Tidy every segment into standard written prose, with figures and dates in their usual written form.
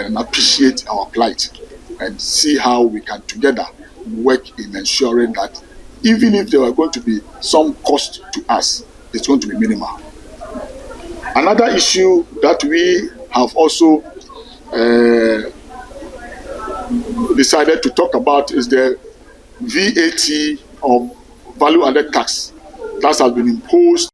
and appreciate our plight and see how we can together work in ensuring that even if there are going to be some cost to us, it's going to be minimal. Another issue that we have also decided to talk about is the VAT, or value added tax, that has been imposed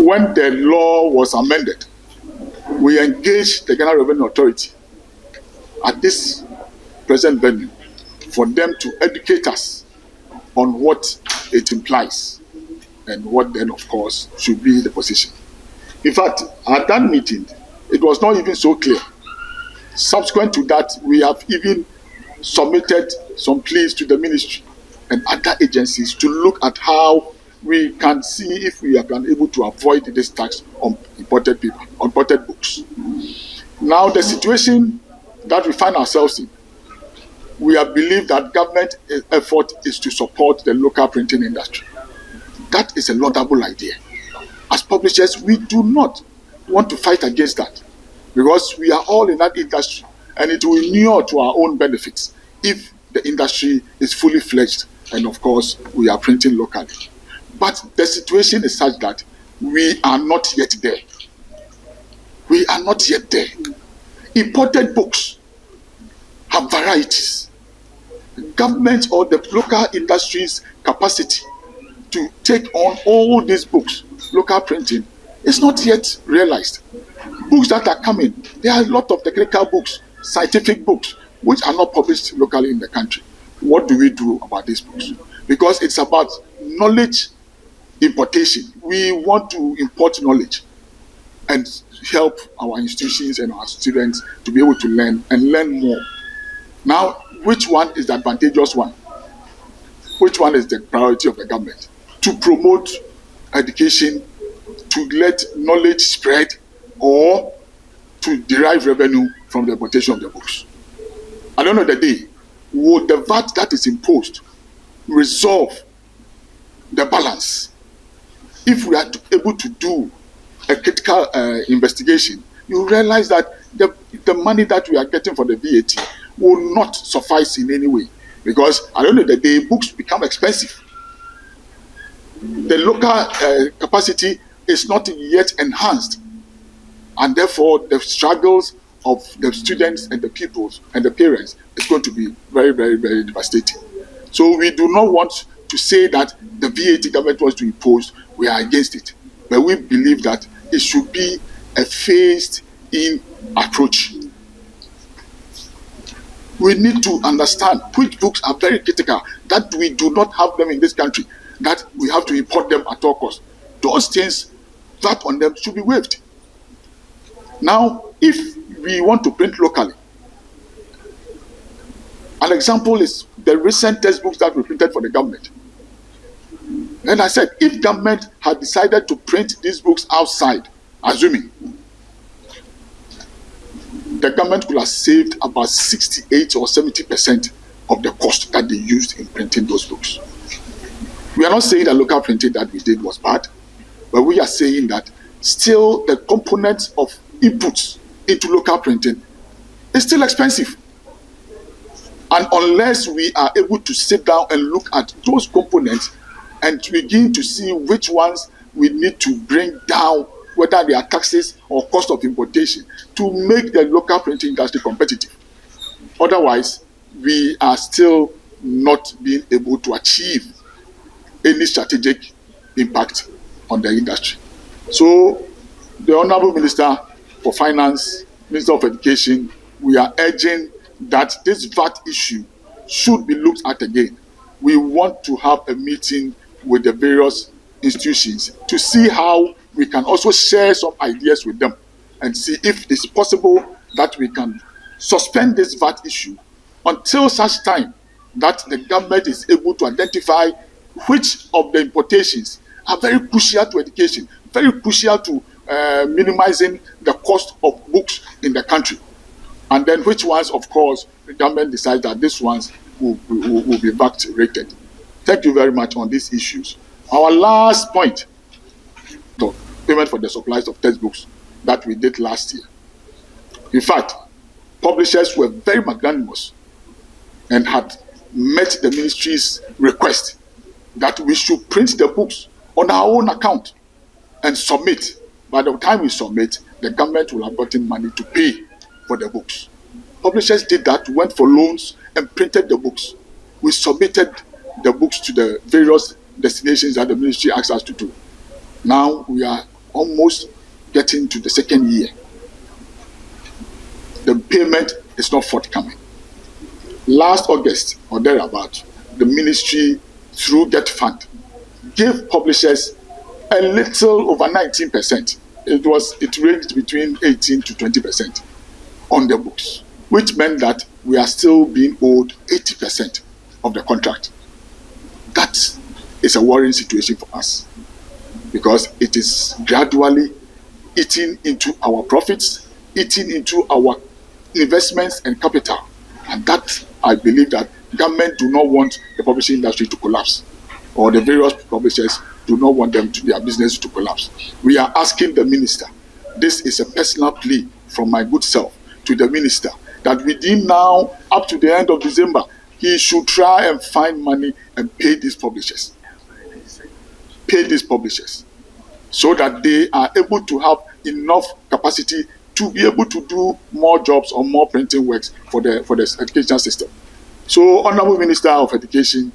when the law was amended, we engaged the Ghana Revenue Authority at this present venue for them to educate us on what it implies and what then, of course, should be the position. In fact, at that meeting, it was not even so clear. Subsequent to that, we have even submitted some pleas to the ministry and other agencies to look at how we can see if we are able to avoid this tax on imported books. Now, the situation that we find ourselves in, we have believed that government effort is to support the local printing industry. That is a laudable idea. As publishers, we do not want to fight against that because we are all in that industry and it will inure to our own benefits if the industry is fully fledged and, of course, we are printing locally. But the situation is such that we are not yet there. We are not yet there. Imported books have varieties. Government or the local industry's capacity to take on all these books, local printing, is not yet realized. Books that are coming, there are a lot of technical books, scientific books, which are not published locally in the country. What do we do about these books? Because it's about knowledge importation. We want to import knowledge and help our institutions and our students to be able to learn and learn more. Now, which one is the advantageous one? Which one is the priority of the government? To promote education, to let knowledge spread, or to derive revenue from the importation of the books? At the end of the day, would the VAT that is imposed resolve the balance? If we are able to do a critical investigation, you realize that the money that we are getting for the VAT will not suffice in any way, because at the end of the day, books become expensive. The local capacity is not yet enhanced, and therefore the struggles of the students and the pupils and the parents is going to be very, very, very devastating. So we do not want to say that the VAT government wants to impose, we are against it. But we believe that it should be a phased-in approach. We need to understand which books are very critical, that we do not have them in this country, that we have to import them at all costs. Those things, that on them should be waived. Now, if we want to print locally, an example is the recent textbooks that we printed for the government. And I said, if government had decided to print these books outside, assuming, the government could have saved about 68 or 70% of the cost that they used in printing those books. We are not saying that local printing that we did was bad, but we are saying that still the components of inputs into local printing is still expensive. And unless we are able to sit down and look at those components and begin to see which ones we need to bring down, whether they are taxes or cost of importation, to make the local printing industry competitive. Otherwise, we are still not being able to achieve any strategic impact on the industry. So, the Honorable Minister for Finance, Minister of Education, we are urging that this VAT issue should be looked at again. We want to have a meeting with the various institutions to see how we can also share some ideas with them and see if it's possible that we can suspend this VAT issue until such time that the government is able to identify which of the importations are very crucial to education, very crucial to minimizing the cost of books in the country. And then which ones, of course, the government decides that these ones will be VAT rated. Thank you very much on these issues. Our last point, the payment for the supplies of textbooks that we did last year. In fact, publishers were very magnanimous and had met the ministry's request that we should print the books on our own account and submit. By the time we submit, the government will have gotten money to pay for the books. Publishers did that, went for loans and printed the books. We submitted the books to the various destinations that the ministry asked us to do. Now we are almost getting to the second year. The payment is not forthcoming. Last August or thereabout, the ministry, through Get Fund, gave publishers a little over 19%. It ranged between 18 to 20% on the books, which meant that we are still being owed 80% of the contract. That is a worrying situation for us, because it is gradually eating into our profits, eating into our investments and capital. And that, I believe that government do not want the publishing industry to collapse, or the various publishers do not want their business to collapse. We are asking the minister, this is a personal plea from my good self to the minister, that within now up to the end of December, he should try and find money and pay these publishers. Pay these publishers so that they are able to have enough capacity to be able to do more jobs or more printing works for the educational system. So, Honorable Minister of Education,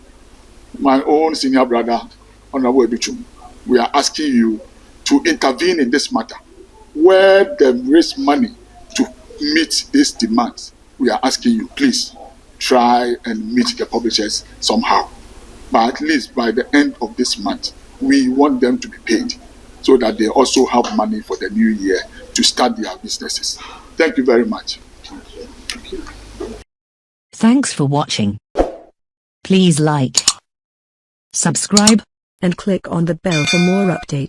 my own senior brother, Honorable Ebichum, we are asking you to intervene in this matter. Where they raise money to meet these demands, we are asking you, please try and meet the publishers somehow. But at least by the end of this month, we want them to be paid so that they also have money for the new year to start their businesses. Thank you very much. Thanks for watching. Please like, subscribe, and click on the bell for more updates.